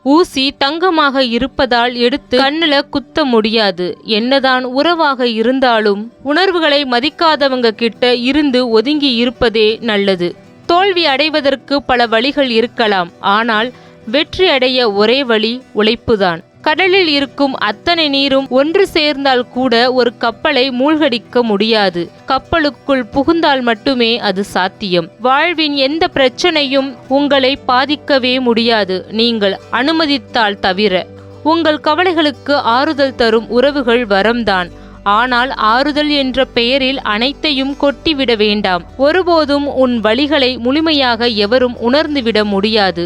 ஊசி தங்கமாக இருப்பதால் எடுத்து கண்ணுல குத்த முடியாது. என்னதான் உறவாக இருந்தாலும் உணர்வுகளை மதிக்காதவங்க கிட்ட இருந்து ஒதுங்கி இருப்பதே நல்லது. தோல்வி அடைவதற்கு பல வழிகள் இருக்கலாம், ஆனால் வெற்றி அடைய ஒரே வழி உழைப்புதான். கடலில் இருக்கும் அத்தனை நீரும் ஒன்று சேர்ந்தால் கூட ஒரு கப்பலை மூழ்கடிக்க முடியாது. கப்பலுக்குள் புகுந்தால் மட்டுமே அது சாத்தியம். வாழ்வின் எந்த பிரச்சனையும் உங்களை பாதிக்கவே முடியாது, நீங்கள் அனுமதித்தால் தவிர. உங்கள் கவலைகளுக்கு ஆறுதல் தரும் உறவுகள் வரம்தான். ஆனால் ஆறுதல் என்ற பெயரில் அனைத்தையும் கொட்டிவிட வேண்டாம். ஒருபோதும் உன் வழிகளை முழுமையாக எவரும் உணர்ந்துவிட முடியாது.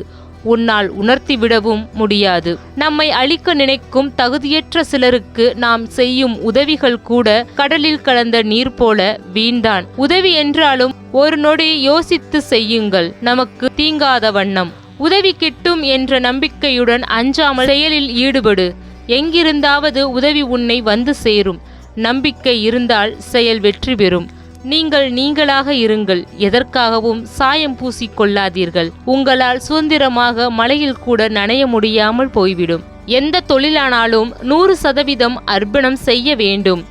உன்னால் உணர்த்திவிடவும் முடியாது. நம்மை அழிக்க நினைக்கும் தகுதியற்ற சிலருக்கு நாம் செய்யும் உதவிகள் கூட கடலில் கலந்த நீர் போல வீண்தான். உதவி என்றாலும் ஒரு நொடி யோசித்து செய்யுங்கள், நமக்கு தீங்காத வண்ணம். உதவி கிட்டும் என்ற நம்பிக்கையுடன் அஞ்சாமல் செயலில் ஈடுபடு. எங்கிருந்தாவது உதவி உன்னை வந்து சேரும். நம்பிக்கை இருந்தால் செயல் வெற்றி பெறும். நீங்கள் நீங்களாக இருங்கள். எதற்காகவும் சாயம் பூசிக்கொள்ளாதீர்கள். உங்களால் சுதந்திரமாக மழையில் கூட நனைய முடியாமல் போய்விடும். எந்த தொழிலானாலும் 100% அர்ப்பணம் செய்ய வேண்டும்.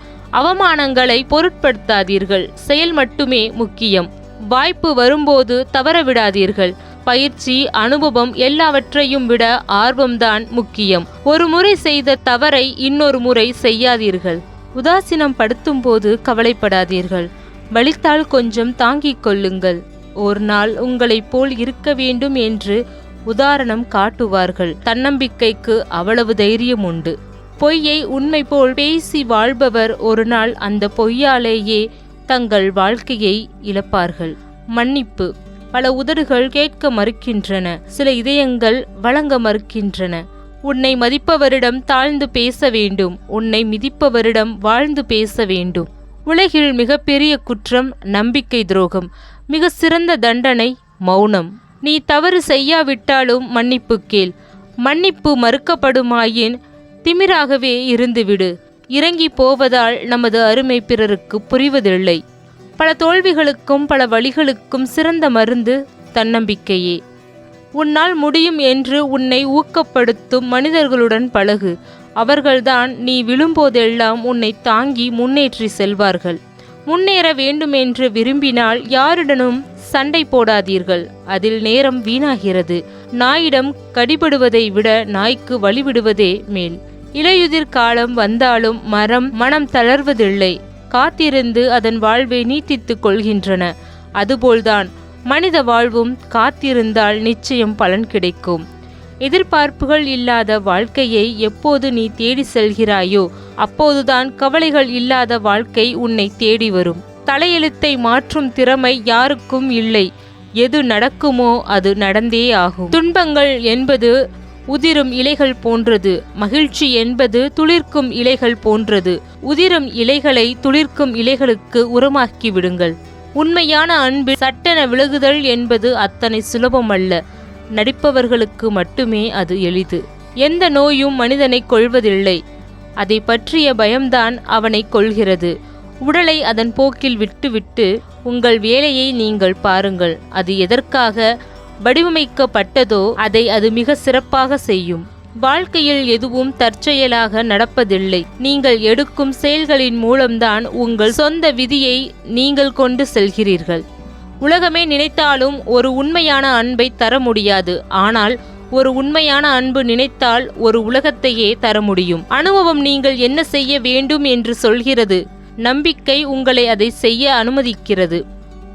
அவமானங்களை பொருட்படுத்தாதீர்கள். செயல் மட்டுமே முக்கியம். வாய்ப்பு வரும்போது தவறவிடாதீர்கள். பயிற்சி, அனுபவம் எல்லாவற்றையும் விட ஆர்வம்தான் முக்கியம். ஒரு முறை செய்த தவறை இன்னொரு முறை செய்யாதீர்கள். உதாசீனம் படுத்தும் போது கவலைப்படாதீர்கள். வலித்தால் கொஞ்சம் தாங்கிக் கொள்ளுங்கள். ஒரு நாள் உங்களைப் போல் இருக்க வேண்டும் என்று உதாரணம் காட்டுவார்கள். தன்னம்பிக்கைக்கு அவ்வளவு தைரியம் உண்டு. பொய்யை உண்மை போல் பேசி வாழ்பவர் ஒரு நாள் அந்த பொய்யாலேயே தங்கள் வாழ்க்கையை இழப்பார்கள். மன்னிப்பு. பல உதடுகள் கேட்க மறுக்கின்றன, சில இதயங்கள் வழங்க மறுக்கின்றன. உன்னை மதிப்பவரிடம் தாழ்ந்து பேச வேண்டும், உன்னை மிதிப்பவரிடம் வாழ்ந்து பேச வேண்டும். உலகில் மிகப்பெரிய குற்றம் நம்பிக்கை துரோகம். மிக சிறந்த தண்டனை மௌனம். நீ தவறு செய்யாவிட்டாலும் மன்னிப்பு கேள். மன்னிப்பு மறுக்கப்படுமாயின் திமிராகவே இருந்துவிடு. இறங்கி போவதால் நமது அருமை பிறருக்கு புரிவதில்லை. பல தோல்விகளுக்கும் பல வழிகளுக்கும் சிறந்த மருந்து தன்னம்பிக்கையே. உன்னால் முடியும் என்று உன்னை ஊக்கப்படுத்தும் மனிதர்களுடன் பழகு. அவர்கள்தான் நீ விழும்போதெல்லாம் உன்னை தாங்கி முன்னேற்றி செல்வார்கள். முன்னேற வேண்டுமென்று விரும்பினால் யாருடனும் சண்டை போடாதீர்கள். அதில் நேரம் வீணாகிறது. நாயிடம் கடிபடுவதை விட நாய்க்கு வழிவிடுவதே மேல். இலையுதிர் காலம் வந்தாலும் மனம் தளர்வதில்லை. காத்திருந்து அதன் வாழ்வை நீட்டித்துக் கொள்கின்றன. அதுபோல்தான் மனித வாழ்வும். காத்திருந்தால் நிச்சயம் பலன் கிடைக்கும். எதிர்பார்ப்புகள் இல்லாத வாழ்க்கையை எப்போது நீ தேடி செல்கிறாயோ அப்போதுதான் கவலைகள் இல்லாத வாழ்க்கை உன்னை தேடி வரும். தலையெழுத்தை மாற்றும் திறமை யாருக்கும் இல்லை. எது நடக்குமோ அது நடந்தே ஆகும். துன்பங்கள் என்பது உதிரும் இலைகள் போன்றது. மகிழ்ச்சி என்பது துளிர்க்கும் இலைகள் போன்றது. உதிரும் இலைகளை துளிர்க்கும் இலைகளுக்கு உரமாக்கி விடுங்கள். உண்மையான அன்பு சட்டென விலகுதல் என்பது அத்தனை சுலபமல்ல. நடிப்பவர்களுக்கு மட்டுமே அது எளிது. எந்த நோயும் மனிதனை கொள்வதில்லை, அதை பற்றிய பயம்தான் அவனை கொள்கிறது. உடலை அதன் போக்கில் விட்டுவிட்டு உங்கள் வேலையை நீங்கள் பாருங்கள். அது எதற்காக வடிவமைக்கப்பட்டதோ அதை அது மிக சிறப்பாக செய்யும். வாழ்க்கையில் எதுவும் தற்செயலாக நடப்பதில்லை. நீங்கள் எடுக்கும் செயல்களின் மூலம்தான் உங்கள் சொந்த விதியை நீங்கள் கொண்டு செல்கிறீர்கள். உலகமே நினைத்தாலும் ஒரு உண்மையான அன்பை தர முடியாது. ஆனால் ஒரு உண்மையான அன்பு நினைத்தால் ஒரு உலகத்தையே தர முடியும். அனுபவம் நீங்கள் என்ன செய்ய வேண்டும் என்று சொல்கிறது. நம்பிக்கை உங்களை அதை செய்ய அனுமதிக்கிறது.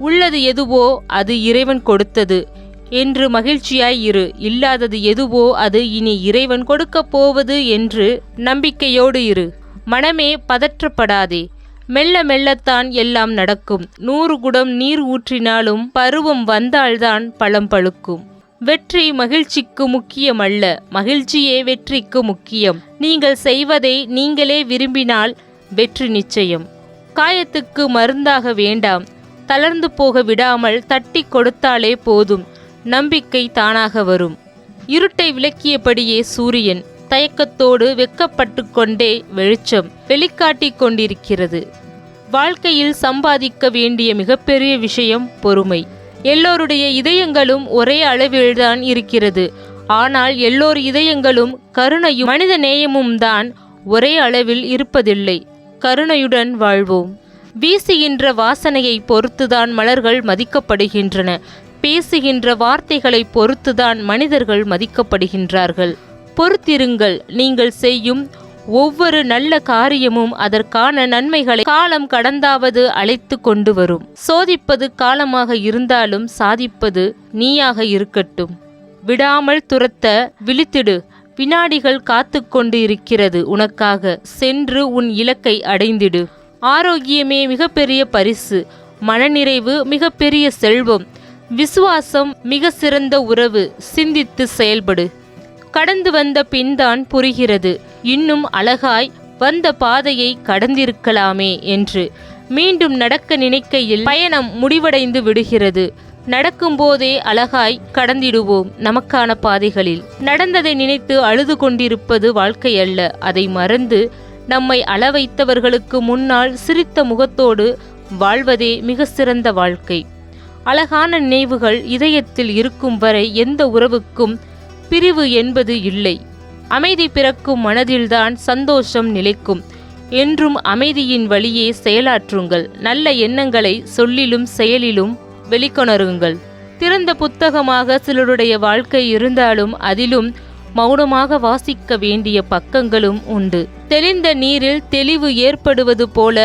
உள்ளது எதுவோ அது இறைவன் கொடுத்தது என்று மகிழ்ச்சியாய் இரு. இல்லாதது எதுவோ அது இனி இறைவன் கொடுக்கப் போவது என்று நம்பிக்கையோடு இரு. மனமே பதற்றப்படாதே. மெல்ல மெல்லத்தான் எல்லாம் நடக்கும். 100 குடம் நீர் ஊற்றினாலும் பருவம் வந்தால்தான் பழம் பழுக்கும். வெற்றி மகிழ்ச்சிக்கு முக்கியமல்ல, மகிழ்ச்சியே வெற்றிக்கு முக்கியம். நீங்கள் செய்வதை நீங்களே விரும்பினால் வெற்றி நிச்சயம். காயத்துக்கு மருந்தாக வேண்டாம். தளர்ந்து போக விடாமல் தட்டி கொடுத்தாலே போதும். நம்பிக்கை தானாக வரும். இருட்டை விளக்கியபடியே சூரியன் தயக்கத்தோடு வெக்கப்பட்டு கொண்டே வெளிச்சம் வெளிக்காட்டிக் கொண்டிருக்கிறது. வாழ்க்கையில் சம்பாதிக்க வேண்டிய மிகப்பெரிய விஷயம் பொறுமை. எல்லோருடைய இதயங்களும் ஒரே அளவில்தான் இருக்கிறது. ஆனால் எல்லோர் இதயங்களும் கருணையும் மனித நேயமும் தான் ஒரே அளவில் இருப்பதில்லை. கருணையுடன் வாழ்வோம். வீசுகின்ற வாசனையை பொறுத்துதான் மலர்கள் மதிக்கப்படுகின்றன. பேசுகின்ற வார்த்தைகளை பொறுத்துதான் மனிதர்கள் மதிக்கப்படுகின்றார்கள். பொறுத்திருங்கள். நீங்கள் செய்யும் ஒவ்வொரு நல்ல காரியமும் அதற்கான நன்மைகளை காலம் கடந்தாவது அழைத்து கொண்டு வரும். சோதிப்பது காலமாக இருந்தாலும் சாதிப்பது நீயாக இருக்கட்டும். விடாமல் துரத்த விழித்திடு. வினாடிகள் காத்து கொண்டு இருக்கிறது உனக்காக. சென்று உன் இலக்கை அடைந்திடு. ஆரோக்கியமே மிகப்பெரிய பரிசு. மனநிறைவு மிகப்பெரிய செல்வம். விசுவாசம் மிக சிறந்த உறவு. சிந்தித்து செயல்படு. கடந்து வந்த பின்தான் புரிகிறது இன்னும் அழகாய் வந்த பாதையை கடந்திருக்கலாமே என்று. மீண்டும் நடக்க நினைக்கையில் பயணம் முடிவடைந்து விடுகிறது. நடக்கும்போதே அழகாய் கடந்திடுவோம் நமக்கான பாதைகளில். நடந்ததை நினைத்து அழுது கொண்டிருப்பது வாழ்க்கை அல்ல. அதை மறந்து நம்மை அளவைத்தவர்களுக்கு முன்னால் சிரித்த முகத்தோடு வாழ்வதே மிக சிறந்த வாழ்க்கை. அழகான நினைவுகள் இதயத்தில் இருக்கும் வரை எந்த உறவுக்கும் பிரிவு என்பது இல்லை. அமைதி பிறக்கும் மனதில்தான் சந்தோஷம் நிலைக்கும். என்றும் அமைதியின் வழியே செயலாற்றுங்கள். நல்ல எண்ணங்களை சொல்லிலும் செயலிலும் வெளிக்கொணருங்கள். திறந்த புத்தகமாக சிலருடைய வாழ்க்கை இருந்தாலும் அதிலும் மௌனமாக வாசிக்க வேண்டிய பக்கங்களும் உண்டு. தெளிந்த நீரில் தெளிவு ஏற்படுவது போல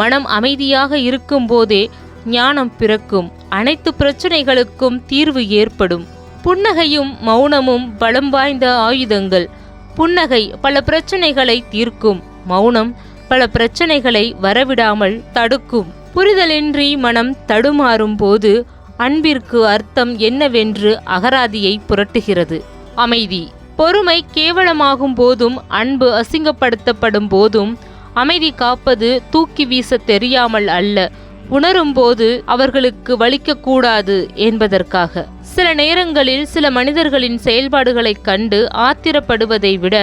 மனம் அமைதியாக இருக்கும் போதே ஞானம் பிறக்கும். அனைத்து பிரச்சனைகளுக்கும் தீர்வு ஏற்படும். புன்னகையும் மௌனமும் பலம் வாய்ந்த ஆயுதங்கள். புன்னகை பல பிரச்சனைகளை தீர்க்கும். மௌனம் பல பிரச்சனைகளை வரவிடாமல் தடுக்கும். புரிதலின்றி மனம் தடுமாறும் போது அன்பிற்கு அர்த்தம் என்னவென்று அகராதியை புரட்டுகிறது. அமைதி. பொறுமை கேவலமாகும் போதும் அன்பு அசிங்கப்படுத்தப்படும் போதும் அமைதி காப்பது தூக்கி வீச தெரியாமல் அல்ல, உணரும் போது அவர்களுக்கு வலிக்கக்கூடாது என்பதற்காக. சில நேரங்களில் சில மனிதர்களின் செயல்பாடுகளை கண்டு ஆத்திரப்படுவதை விட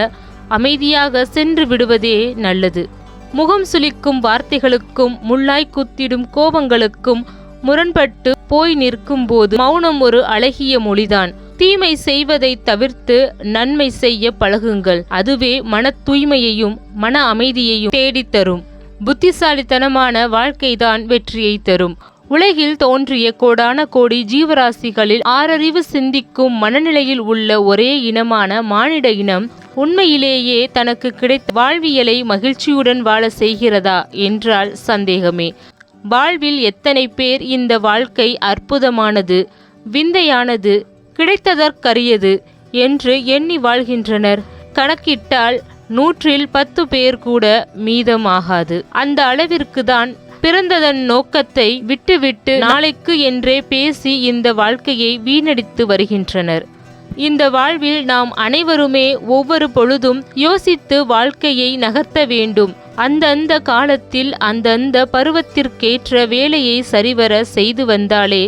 அமைதியாக சென்று விடுவதே நல்லது. முகம் சுளிக்கும் வார்த்தைகளுக்கும் முள்ளாய் குத்திடும் கோபங்களுக்கும் முரண்பட்டு போய் நிற்கும் போது மௌனம் ஒரு அழகிய மொழிதான். தீமை செய்வதை தவிர்த்து நன்மை செய்ய பழகுங்கள். அதுவே மன தூய்மையையும் மன அமைதியையும் தேடித்தரும். புத்திசாலித்தனமான வாழ்க்கைதான் வெற்றியை தரும். உலகில் தோன்றிய கோடான கோடி ஜீவராசிகளில் ஆறறிவு சிந்திக்கும் மனநிலையில் உள்ள ஒரே இனமான மானிட இனம் உண்மையிலேயே தனக்கு கிடைத்த வாழ்வியலை மகிழ்ச்சியுடன் வாழ செய்கிறதா என்றால் சந்தேகமே. வாழ்வில் எத்தனை பேர் இந்த வாழ்க்கை அற்புதமானது, விந்தையானது, கிடைத்ததற்கரியது என்று எண்ணி வாழ்கின்றனர். கணக்கிட்டால் 100-10 பேர் கூட மீதமாகாது. அந்த அளவிற்கு தான் பிறந்ததன் நோக்கத்தை விட்டுவிட்டு நாளைக்கு என்றே பேசி இந்த வாழ்க்கையை வீணடித்து வருகின்றனர். இந்த வாழ்வில் நாம் அனைவருமே ஒவ்வொரு பொழுதும் யோசித்து வாழ்க்கையை நகர்த்த வேண்டும். அந்தந்த காலத்தில் அந்தந்த பருவத்திற்கேற்ற வேலையை சரிவர செய்து வந்தாலே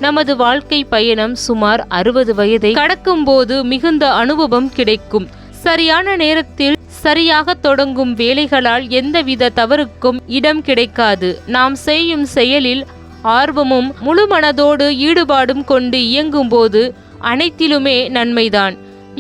நமது வாழ்க்கை பயணம் சுமார் 60 வயதை கடக்கும்போது மிகுந்த அனுபவம் கிடைக்கும். சரியான நேரத்தில் சரியாக தொடங்கும் வேலைகளால் எந்தவித தவறுக்கும் இடம் கிடைக்காது. நாம் செய்யும் செயலில் ஆர்வமும் முழு மனதோடு ஈடுபாடும் கொண்டு இயங்கும்போது அனைத்திலுமே நன்மைதான்.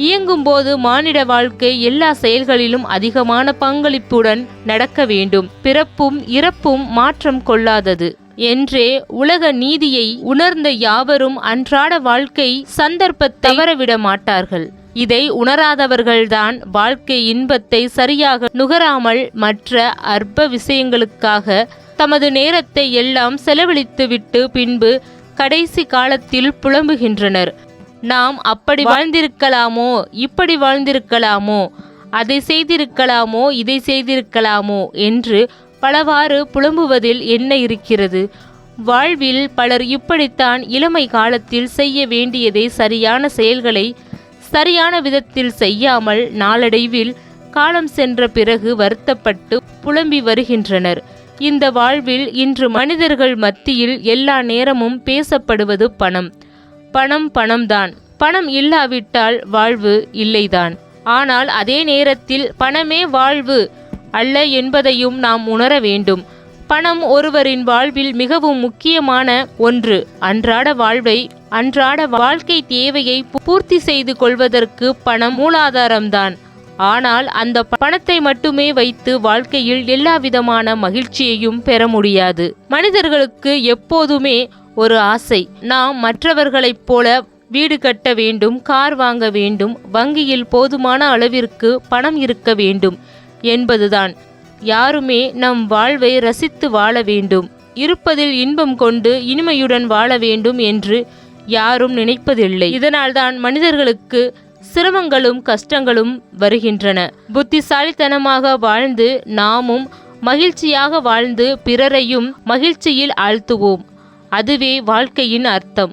இயங்கும்போது மானிட வாழ்க்கை எல்லா செயல்களிலும் அதிகமான பங்களிப்புடன் நடக்க வேண்டும். பிறப்பும் இறப்பும் மாற்றம் கொள்ளாதது என்றே உலக நீதியை உணர்ந்த யாவரும் அன்றாட வாழ்க்கை சந்தர்ப்பத்தை தவறவிட மாட்டார்கள். இதை உணராதவர்கள்தான் வாழ்க்கை இன்பத்தை சரியாக நுகராமல் மற்ற அற்ப விஷயங்களுக்காக தமது நேரத்தை எல்லாம் செலவழித்துவிட்டு பின்பு கடைசி காலத்தில் புலம்புகின்றனர். நாம் அப்படி வாழ்ந்திருக்கலாமோ, இப்படி வாழ்ந்திருக்கலாமோ, அதை செய்திருக்கலாமோ, இதை செய்திருக்கலாமோ என்று பலவாறு புலம்புவதில் என்ன இருக்கிறது? வாழ்வில் பலர் இப்படித்தான் இளமை காலத்தில் செய்ய வேண்டியதை சரியான செயல்களை சரியான விதத்தில் செய்யாமல் நாளடைவில் காலம் சென்ற பிறகு வருத்தப்பட்டு புலம்பி வருகின்றனர். இந்த வாழ்வில் இன்று மனிதர்கள் மத்தியில் எல்லா நேரமும் பேசப்படுவது பணம். பணம் பணம்தான். பணம் இல்லாவிட்டால் வாழ்வு இல்லைதான். ஆனால் அதே நேரத்தில் பணமே வாழ்வு அல்ல என்பதையும் நாம் உணர வேண்டும். பணம் ஒருவரின் வாழ்வில் மிகவும் முக்கியமான ஒன்று. அன்றாட வாழ்வை அன்றாட வாழ்க்கை தேவையை பூர்த்தி செய்து கொள்வதற்கு பணம் மூலாதாரம்தான். ஆனால் அந்த பணத்தை மட்டுமே வைத்து வாழ்க்கையில் எல்லா விதமான மகிழ்ச்சியையும் பெற முடியாது. மனிதர்களுக்கு எப்போதுமே ஒரு ஆசை, நாம் மற்றவர்களைப் போல வீடு கட்ட வேண்டும், கார் வாங்க வேண்டும், வங்கியில் போதுமான அளவிற்கு பணம் இருக்க வேண்டும் என்பதுதான். யாருமே நம் வாழ்வை ரசித்து வாழ வேண்டும், இருப்பதில் இன்பம் கொண்டு இனிமையுடன் வாழ வேண்டும் என்று யாரும் நினைப்பதில்லை. இதனால்தான் மனிதர்களுக்கு சிரமங்களும் கஷ்டங்களும் வருகின்றன. புத்திசாலித்தனமாக வாழ்ந்து நாமும் மகிழ்ச்சியாக வாழ்ந்து பிறரையும் மகிழ்ச்சியில் ஆழ்த்துவோம். அதுவே வாழ்க்கையின் அர்த்தம்.